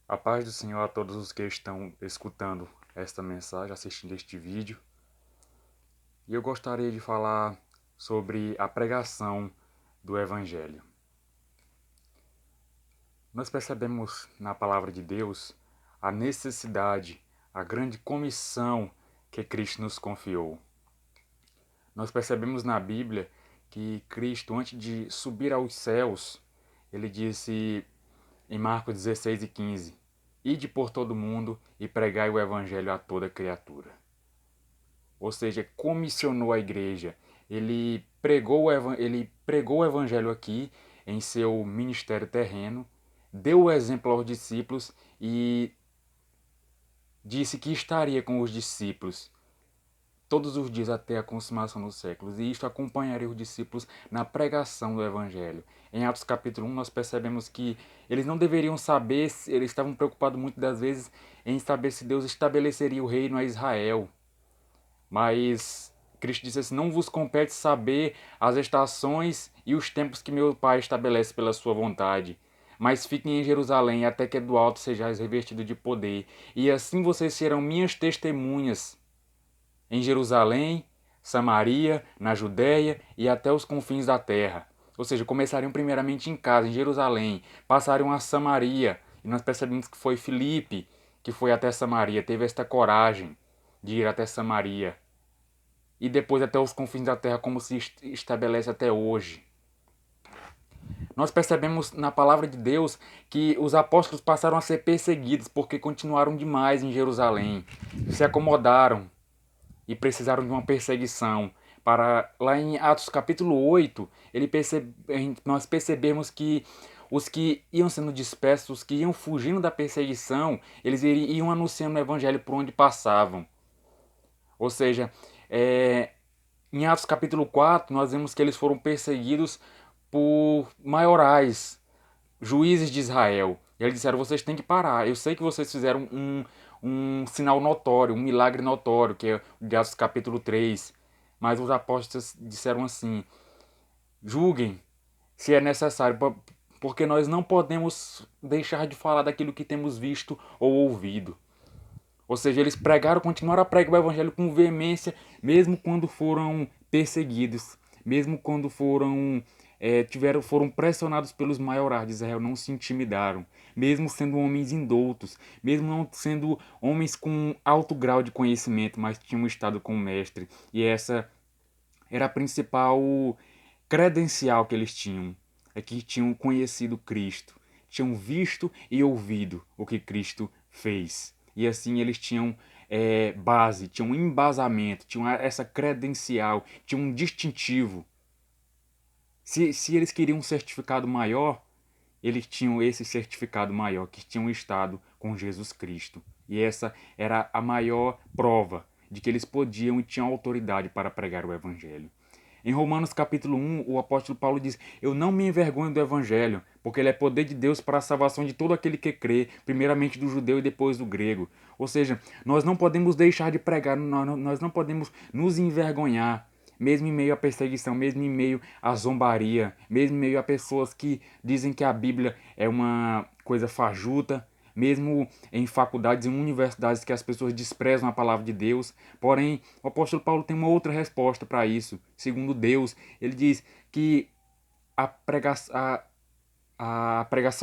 A paz do Senhor a todos os que estão escutando esta mensagem, assistindo este vídeo. E eu gostaria de falar sobre a pregação do Evangelho. Nós percebemos na palavra de Deus a necessidade, a grande comissão que Cristo nos confiou. Nós percebemos na Bíblia que Cristo, antes de subir aos céus, ele disse em Marcos 16:15: Ide por todo mundo e pregai o evangelho a toda criatura. Ou seja, comissionou a igreja. Ele pregou o evangelho aqui em seu ministério terreno, deu o exemplo aos discípulos e disse que estaria com os discípulos todos os dias até a consumação dos séculos, e isto acompanharia os discípulos na pregação do Evangelho. Em Atos capítulo 1 nós percebemos que eles não deveriam saber, eles estavam preocupados muitas das vezes em saber se Deus estabeleceria o reino a Israel. Mas Cristo disse assim: não vos compete saber as estações e os tempos que meu Pai estabelece pela sua vontade. Mas fiquem em Jerusalém até que do alto sejais revestidos de poder, e assim vocês serão minhas testemunhas em Jerusalém, Samaria, na Judéia e até os confins da terra. Ou seja, começariam primeiramente em casa, em Jerusalém, passariam a Samaria, e nós percebemos que foi Filipe que foi até Samaria, teve esta coragem de ir até Samaria, e depois até os confins da terra, como se estabelece até hoje. Nós percebemos na palavra de Deus que os apóstolos passaram a ser perseguidos porque continuaram demais em Jerusalém, se acomodaram e precisaram de uma perseguição. Para lá em Atos capítulo 8, nós percebemos que os que iam sendo dispersos, os que iam fugindo da perseguição, eles iam anunciando o evangelho por onde passavam. Ou seja, em Atos capítulo 4, nós vemos que eles foram perseguidos por maiorais, juízes de Israel. E eles disseram: vocês têm que parar. Eu sei que vocês fizeram um sinal notório, um milagre notório, que é o de Atos capítulo 3. Mas os apóstolos disseram assim: julguem se é necessário, porque nós não podemos deixar de falar daquilo que temos visto ou ouvido. Ou seja, eles continuaram a pregar o evangelho com veemência, mesmo quando foram perseguidos, mesmo quando foram pressionados pelos maiorais de Israel, não se intimidaram, mesmo sendo homens indoutos, mesmo não sendo homens com alto grau de conhecimento, mas tinham estado com o mestre. E essa era a principal credencial que eles tinham, é que tinham conhecido Cristo, tinham visto e ouvido o que Cristo fez. E assim eles tinham base, tinham embasamento, tinham essa credencial, tinham um distintivo. Se eles queriam um certificado maior, eles tinham esse certificado maior, que tinham estado com Jesus Cristo. E essa era a maior prova de que eles podiam e tinham autoridade para pregar o Evangelho. Em Romanos capítulo 1, o apóstolo Paulo diz: eu não me envergonho do Evangelho, porque ele é poder de Deus para a salvação de todo aquele que crê, primeiramente do judeu e depois do grego. Ou seja, nós não podemos deixar de pregar, nós não podemos nos envergonhar, mesmo em meio à perseguição, mesmo em meio à zombaria, mesmo em meio a pessoas que dizem que a Bíblia é uma coisa fajuta, mesmo em faculdades e universidades que as pessoas desprezam a palavra de Deus. Porém, o apóstolo Paulo tem uma outra resposta para isso. Segundo Deus, ele diz que a pregação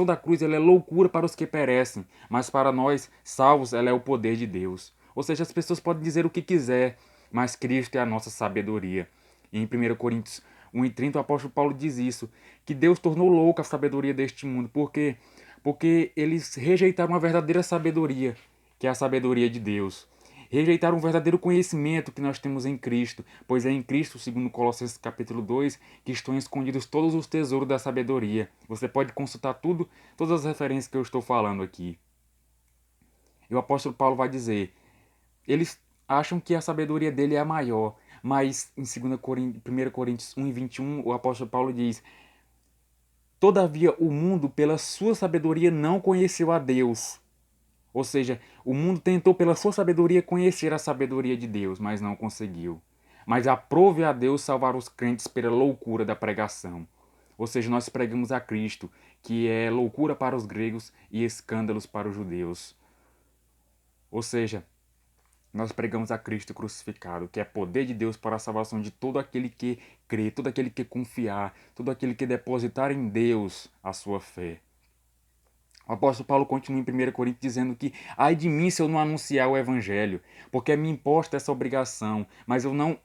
da cruz ela é loucura para os que perecem, mas para nós, salvos, ela é o poder de Deus. Ou seja, as pessoas podem dizer o que quiser, mas Cristo é a nossa sabedoria. E em 1 Coríntios 1:30, o apóstolo Paulo diz isso, que Deus tornou louca a sabedoria deste mundo. Por quê? Porque eles rejeitaram a verdadeira sabedoria, que é a sabedoria de Deus. Rejeitaram o verdadeiro conhecimento que nós temos em Cristo, pois é em Cristo, segundo Colossenses capítulo 2, que estão escondidos todos os tesouros da sabedoria. Você pode consultar todas as referências que eu estou falando aqui. E o apóstolo Paulo vai dizer: eles acham que a sabedoria dele é a maior, mas em 1 Coríntios 1:21, o apóstolo Paulo diz: todavia o mundo, pela sua sabedoria, não conheceu a Deus. Ou seja, o mundo tentou pela sua sabedoria conhecer a sabedoria de Deus, mas não conseguiu. Mas aprove a Deus salvar os crentes pela loucura da pregação. Ou seja, nós pregamos a Cristo, que é loucura para os gregos e escândalos para os judeus. Ou seja, nós pregamos a Cristo crucificado, que é poder de Deus para a salvação de todo aquele que crê, todo aquele que confiar, todo aquele que depositar em Deus a sua fé. O apóstolo Paulo continua em 1 Coríntios dizendo que ai de mim se eu não anunciar o evangelho, porque me imposta essa obrigação, mas eu não...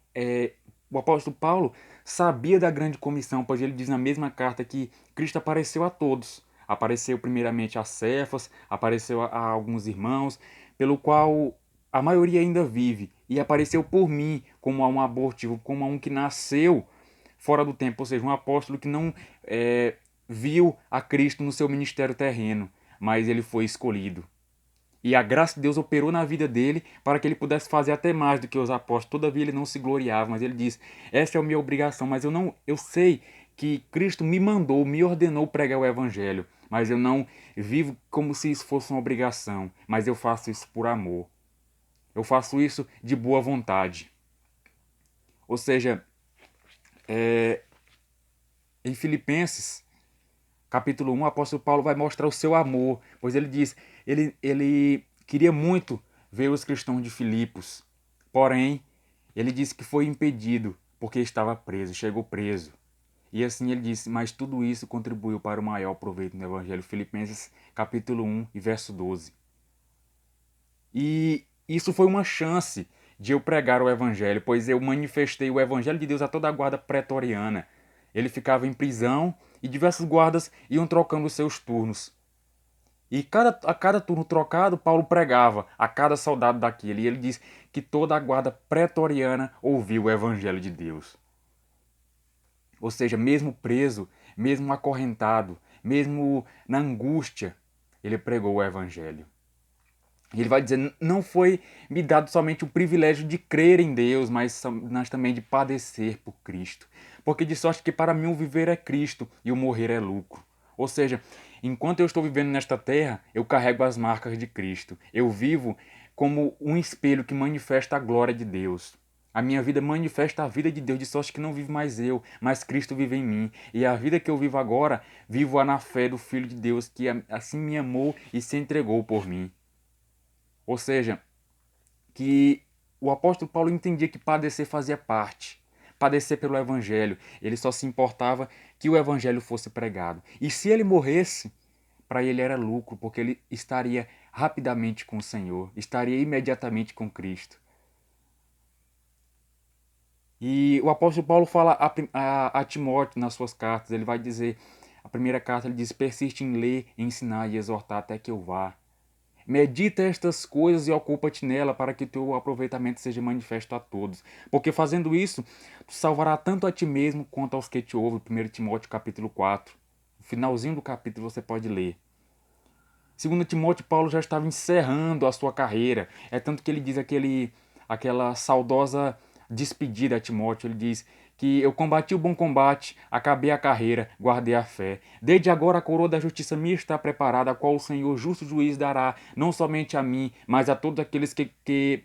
O apóstolo Paulo sabia da grande comissão, pois ele diz na mesma carta que Cristo apareceu a todos. Apareceu primeiramente a Cefas, apareceu a alguns irmãos, pelo qual a maioria ainda vive, e apareceu por mim como a um abortivo, como a um que nasceu fora do tempo, ou seja, um apóstolo que não viu a Cristo no seu ministério terreno, mas ele foi escolhido. E a graça de Deus operou na vida dele para que ele pudesse fazer até mais do que os apóstolos. Todavia ele não se gloriava, mas ele diz: essa é a minha obrigação, mas eu sei que Cristo me mandou, me ordenou pregar o evangelho, mas eu não vivo como se isso fosse uma obrigação, mas eu faço isso por amor. Eu faço isso de boa vontade. Ou seja, em Filipenses, capítulo 1, o apóstolo Paulo vai mostrar o seu amor, pois ele diz, ele queria muito ver os cristãos de Filipos, porém, ele disse que foi impedido, porque estava preso, chegou preso. E assim ele disse, mas tudo isso contribuiu para o maior proveito no Evangelho. Filipenses capítulo 1 e verso 12. E isso foi uma chance de eu pregar o Evangelho, pois eu manifestei o Evangelho de Deus a toda a guarda pretoriana. Ele ficava em prisão e diversos guardas iam trocando seus turnos. E a cada turno trocado, Paulo pregava a cada soldado daquele. E ele diz que toda a guarda pretoriana ouviu o Evangelho de Deus. Ou seja, mesmo preso, mesmo acorrentado, mesmo na angústia, ele pregou o Evangelho. Ele vai dizer, não foi me dado somente o privilégio de crer em Deus, mas também de padecer por Cristo. Porque de sorte que para mim o viver é Cristo e o morrer é lucro. Ou seja, enquanto eu estou vivendo nesta terra, eu carrego as marcas de Cristo. Eu vivo como um espelho que manifesta a glória de Deus. A minha vida manifesta a vida de Deus, de sorte que não vivo mais eu, mas Cristo vive em mim. E a vida que eu vivo agora, vivo-a na fé do Filho de Deus, que assim me amou e se entregou por mim. Ou seja, que o apóstolo Paulo entendia que padecer fazia parte. Padecer pelo evangelho. Ele só se importava que o evangelho fosse pregado. E se ele morresse, para ele era lucro, porque ele estaria rapidamente com o Senhor, estaria imediatamente com Cristo. E o apóstolo Paulo fala a Timóteo nas suas cartas, ele vai dizer, a primeira carta ele diz, persiste em ler, ensinar e exortar até que eu vá. Medita estas coisas e ocupa-te nela para que teu aproveitamento seja manifesto a todos. Porque fazendo isso, tu salvará tanto a ti mesmo quanto aos que te ouvem. 1 Timóteo capítulo 4. No finalzinho do capítulo você pode ler. 2 Timóteo, Paulo já estava encerrando a sua carreira. É tanto que ele diz aquela saudosa despedida a Timóteo. Ele diz que eu combati o bom combate, acabei a carreira, guardei a fé. Desde agora a coroa da justiça me está preparada, a qual o Senhor justo juiz dará, não somente a mim, mas a todos aqueles que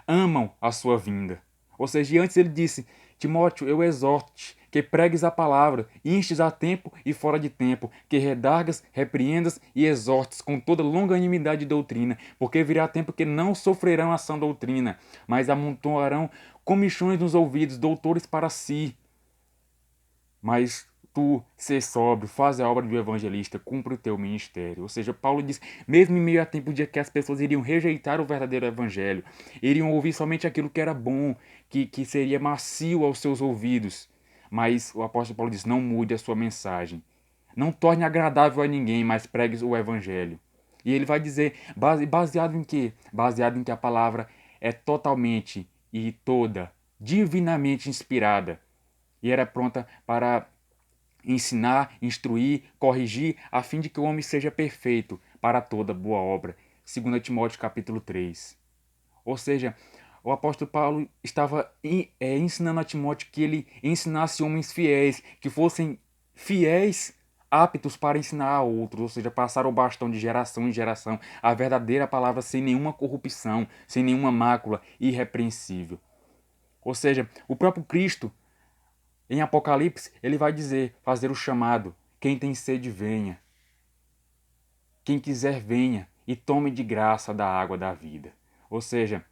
amam a sua vinda. Ou seja, antes ele disse, Timóteo, eu exorto-te, que pregues a palavra, instes a tempo e fora de tempo, que redargas, repreendas e exortes com toda longanimidade e doutrina, porque virá tempo que não sofrerão a sã doutrina, mas amontoarão comichões nos ouvidos, doutores para si. Mas tu, ser sóbrio, faz a obra do evangelista, cumpre o teu ministério. Ou seja, Paulo diz, mesmo em meio a tempo de que as pessoas iriam rejeitar o verdadeiro evangelho, iriam ouvir somente aquilo que era bom, que seria macio aos seus ouvidos. Mas o apóstolo Paulo diz, não mude a sua mensagem. Não torne agradável a ninguém, mas pregue o evangelho. E ele vai dizer, baseado em quê? Baseado em que a palavra é totalmente e toda, divinamente inspirada. E era pronta para ensinar, instruir, corrigir, a fim de que o homem seja perfeito para toda boa obra. 2 Timóteo capítulo 3. Ou seja, o apóstolo Paulo estava ensinando a Timóteo que ele ensinasse homens fiéis, que fossem fiéis, aptos para ensinar a outros, ou seja, passar o bastão de geração em geração, a verdadeira palavra sem nenhuma corrupção, sem nenhuma mácula, irrepreensível. Ou seja, o próprio Cristo, Em Apocalipse, ele vai dizer, fazer o chamado: quem tem sede, venha. Quem quiser, venha e tome de graça da água da vida. Ou seja,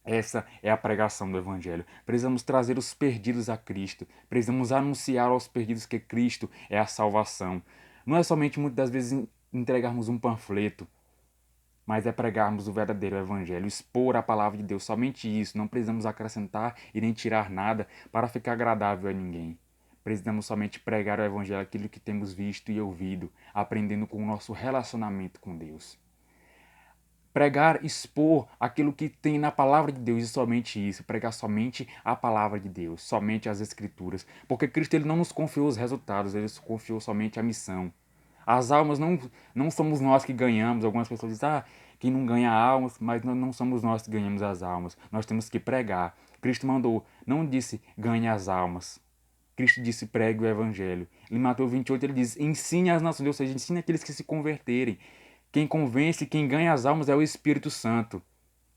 essa é a pregação do Evangelho. Precisamos trazer os perdidos a Cristo. Precisamos anunciar aos perdidos que Cristo é a salvação. Não é somente muitas das vezes entregarmos um panfleto, mas é pregarmos o verdadeiro Evangelho, expor a palavra de Deus. Somente isso. Não precisamos acrescentar e nem tirar nada para ficar agradável a ninguém. Precisamos somente pregar o Evangelho, aquilo que temos visto e ouvido, aprendendo com o nosso relacionamento com Deus. Pregar, expor aquilo que tem na palavra de Deus e somente isso. Pregar somente a palavra de Deus, somente as Escrituras. Porque Cristo ele não nos confiou os resultados, ele nos confiou somente a missão. As almas não somos nós que ganhamos. Algumas pessoas dizem, quem não ganha almas, mas não somos nós que ganhamos as almas. Nós temos que pregar. Cristo mandou, não disse ganhe as almas. Cristo disse pregue o Evangelho. Em Mateus 28 ele diz, ensine as nações, ou seja, ensine aqueles que se converterem. Quem convence, quem ganha as almas é o Espírito Santo.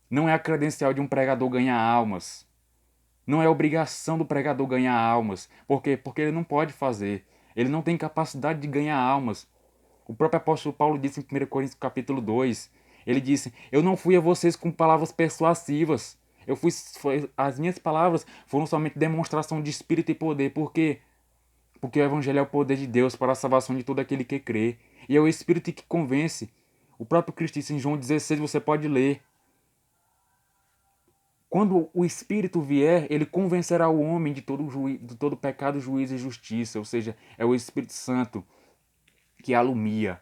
Não é a credencial de um pregador ganhar almas. Não é obrigação do pregador ganhar almas. Por quê? Porque ele não pode fazer. Ele não tem capacidade de ganhar almas. O próprio apóstolo Paulo disse em 1 Coríntios capítulo 2. Ele disse, eu não fui a vocês com palavras persuasivas. As minhas palavras foram somente demonstração de espírito e poder. Por quê? Porque o Evangelho é o poder de Deus para a salvação de todo aquele que crê. E é o Espírito que convence. O próprio Cristo disse em João 16, você pode ler. Quando o Espírito vier, ele convencerá o homem de todo pecado, juízo e justiça. Ou seja, é o Espírito Santo que alumia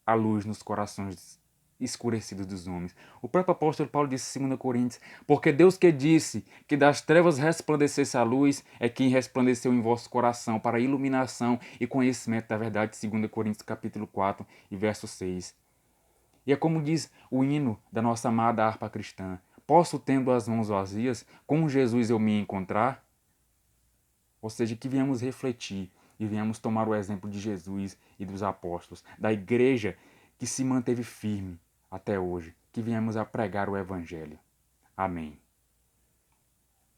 a luz nos corações escurecidos dos homens. O próprio apóstolo Paulo disse em 2 Coríntios, porque Deus que disse que das trevas resplandecesse a luz, é quem resplandeceu em vosso coração para a iluminação e conhecimento da verdade, 2 Coríntios capítulo 4 e verso 6. E é como diz o hino da nossa amada harpa cristã, posso, tendo as mãos vazias, com Jesus eu me encontrar? Ou seja, que viemos refletir e viemos tomar o exemplo de Jesus e dos apóstolos, da igreja que se manteve firme até hoje, que viemos a pregar o Evangelho. Amém.